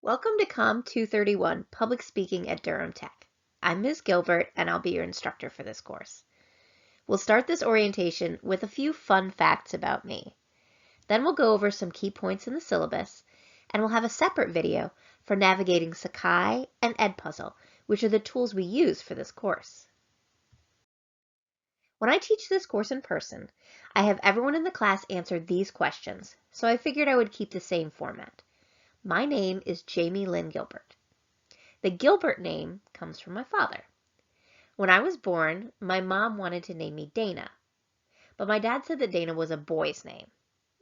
Welcome to COM 231, Public Speaking at Durham Tech. I'm Ms. Gilbert, and I'll be your instructor for this course. We'll start this orientation with a few fun facts about me. Then we'll go over some key points in the syllabus, and we'll have a separate video for navigating Sakai and Edpuzzle, which are the tools we use for this course. When I teach this course in person, I have everyone in the class answer these questions, so I figured I would keep the same format. My name is Jamie Lynn Gilbert. The Gilbert name comes from my father. When I was born, my mom wanted to name me Dana, but my dad said that Dana was a boy's name,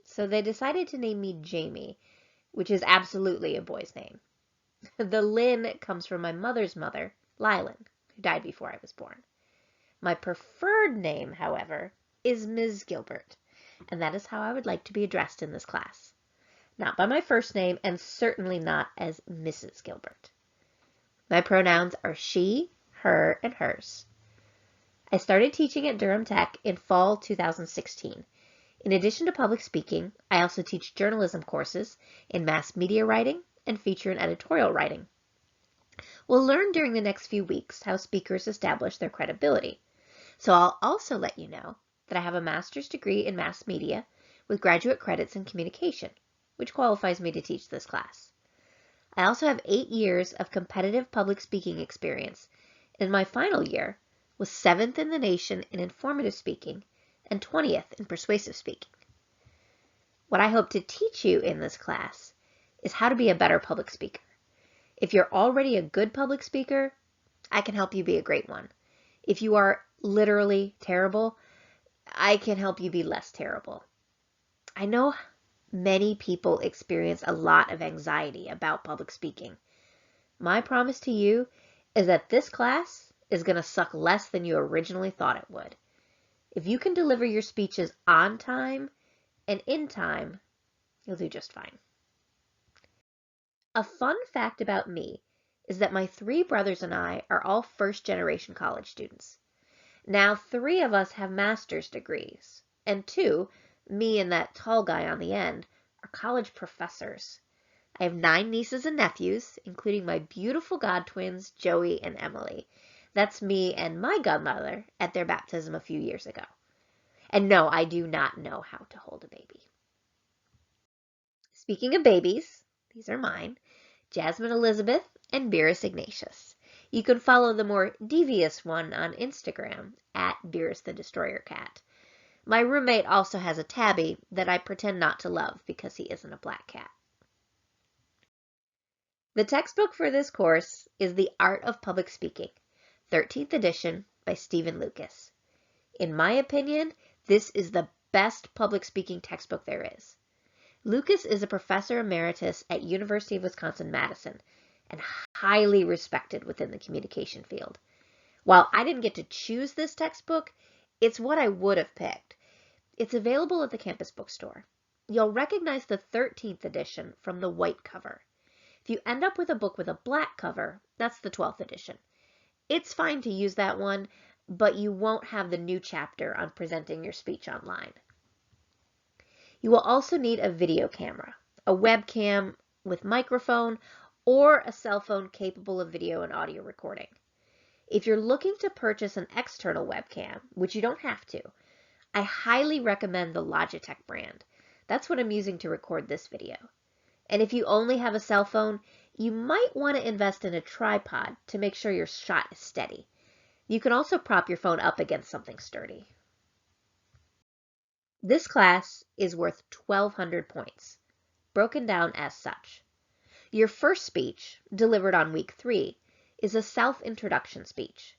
so they decided to name me Jamie, which is absolutely a boy's name. The Lynn comes from my mother's mother, Lylan, who died before I was born. My preferred name, however, is Ms. Gilbert, and that is how I would like to be addressed in this class. Not by my first name, and certainly not as Mrs. Gilbert. My pronouns are she, her, and hers. I started teaching at Durham Tech in fall 2016. In addition to public speaking, I also teach journalism courses in mass media writing and feature and editorial writing. We'll learn during the next few weeks how speakers establish their credibility. So I'll also let you know that I have a master's degree in mass media with graduate credits in communication, which qualifies me to teach this class. I also have 8 years of competitive public speaking experience, and my final year was 7th in the nation in informative speaking and 20th in persuasive speaking. What I hope to teach you in this class is how to be a better public speaker. If you're already a good public speaker, I can help you be a great one. If you are literally terrible, I can help you be less terrible. I know many people experience a lot of anxiety about public speaking. My promise to you is that this class is going to suck less than you originally thought it would. If you can deliver your speeches on time and in time, you'll do just fine. A fun fact about me is that my 3 brothers and I are all first-generation college students. Now 3 of us have master's degrees, and 2, me and that tall guy on the end, are college professors. I have 9 nieces and nephews, including my beautiful godtwins, Joey and Emily. That's me and my godmother at their baptism a few years ago. And no, I do not know how to hold a baby. Speaking of babies, these are mine, Jasmine Elizabeth and Beerus Ignatius. You can follow the more devious one on Instagram at Beerus the Destroyer Cat. My roommate also has a tabby that I pretend not to love because he isn't a black cat. The textbook for this course is The Art of Public Speaking, 13th edition by Stephen Lucas. In my opinion, this is the best public speaking textbook there is. Lucas is a professor emeritus at University of Wisconsin-Madison and highly respected within the communication field. While I didn't get to choose this textbook, it's what I would have picked. It's available at the campus bookstore. You'll recognize the 13th edition from the white cover. If you end up with a book with a black cover, that's the 12th edition. It's fine to use that one, but you won't have the new chapter on presenting your speech online. You will also need a video camera, a webcam with microphone, or a cell phone capable of video and audio recording. If you're looking to purchase an external webcam, which you don't have to, I highly recommend the Logitech brand. That's what I'm using to record this video. And if you only have a cell phone, you might want to invest in a tripod to make sure your shot is steady. You can also prop your phone up against something sturdy. This class is worth 1,200 points, broken down as such. Your first speech, delivered on week 3, is a self-introduction speech.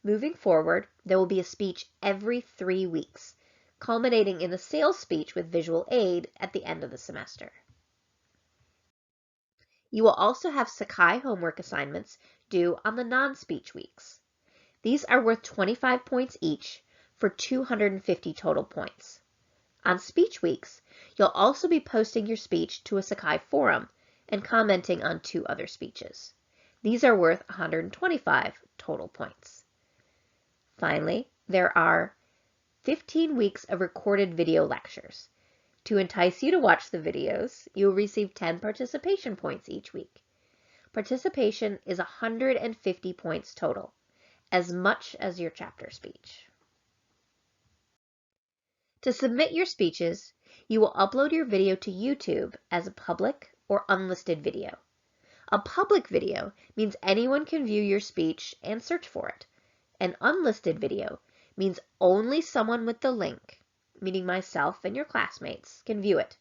Moving forward, there will be a speech every 3 weeks, culminating in a sales speech with visual aid at the end of the semester. You will also have Sakai homework assignments due on the non-speech weeks. These are worth 25 points each for 250 total points. On speech weeks, you'll also be posting your speech to a Sakai forum and commenting on 2 other speeches. These are worth 125 total points. Finally, there are 15 weeks of recorded video lectures. To entice you to watch the videos, you will receive 10 participation points each week. Participation is 150 points total, as much as your chapter speech. To submit your speeches, you will upload your video to YouTube as a public or unlisted video. A public video means anyone can view your speech and search for it. An unlisted video means only someone with the link, meaning myself and your classmates, can view it,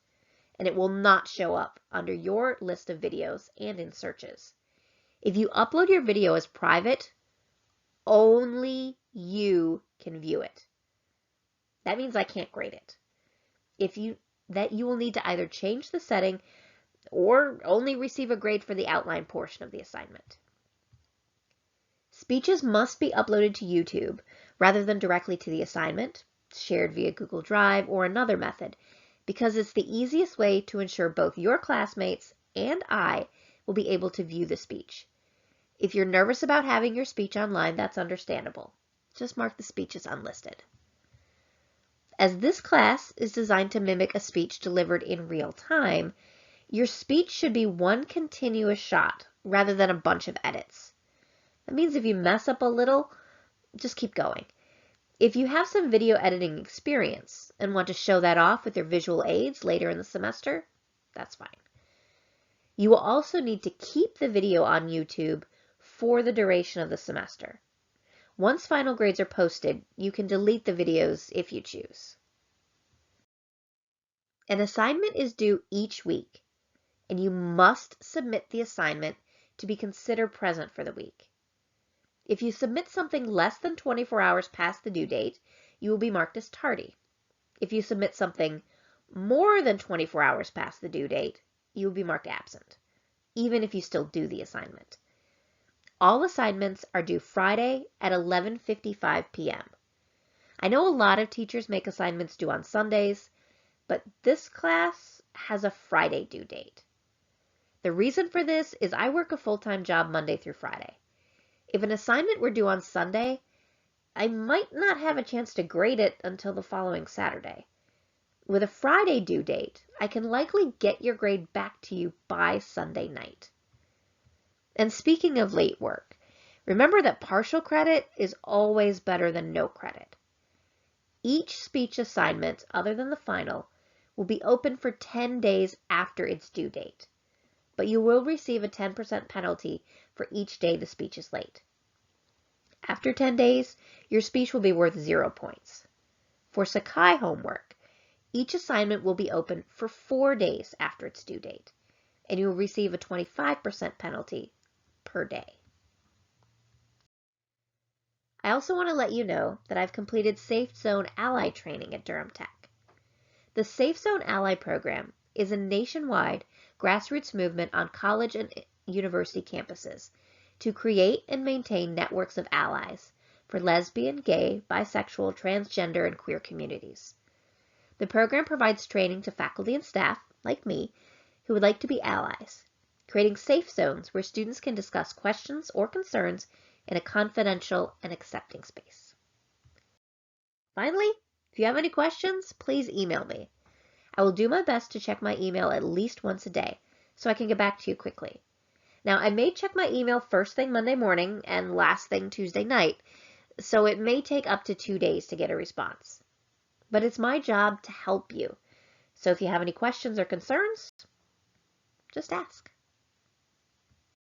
and it will not show up under your list of videos and in searches. If you upload your video as private, only you can view it. That means I can't grade it. You will need to either change the setting or only receive a grade for the outline portion of the assignment. Speeches must be uploaded to YouTube rather than directly to the assignment, shared via Google Drive or another method, because it's the easiest way to ensure both your classmates and I will be able to view the speech. If you're nervous about having your speech online, that's understandable. Just mark the speech as unlisted. As this class is designed to mimic a speech delivered in real time, your speech should be one continuous shot rather than a bunch of edits. That means if you mess up a little, just keep going. If you have some video editing experience and want to show that off with your visual aids later in the semester, that's fine. You will also need to keep the video on YouTube for the duration of the semester. Once final grades are posted, you can delete the videos if you choose. An assignment is due each week, and you must submit the assignment to be considered present for the week. If you submit something less than 24 hours past the due date, you will be marked as tardy. If you submit something more than 24 hours past the due date, you will be marked absent, even if you still do the assignment. All assignments are due Friday at 11:55 p.m. I know a lot of teachers make assignments due on Sundays, but this class has a Friday due date. The reason for this is I work a full-time job Monday through Friday. If an assignment were due on Sunday, I might not have a chance to grade it until the following Saturday. With a Friday due date, I can likely get your grade back to you by Sunday night. And speaking of late work, remember that partial credit is always better than no credit. Each speech assignment, other than the final, will be open for 10 days after its due date, but you will receive a 10% penalty for each day the speech is late. After 10 days, your speech will be worth 0 points. For Sakai homework, each assignment will be open for 4 days after its due date, and you will receive a 25% penalty per day. I also want to let you know that I've completed Safe Zone Ally training at Durham Tech. The Safe Zone Ally program is a nationwide grassroots movement on college and university campuses to create and maintain networks of allies for lesbian, gay, bisexual, transgender, and queer communities. The program provides training to faculty and staff, like me, who would like to be allies, creating safe zones where students can discuss questions or concerns in a confidential and accepting space. Finally, if you have any questions, please email me. I will do my best to check my email at least once a day, so I can get back to you quickly. Now, I may check my email first thing Monday morning and last thing Tuesday night, so it may take up to 2 days to get a response. But it's my job to help you. So if you have any questions or concerns, just ask.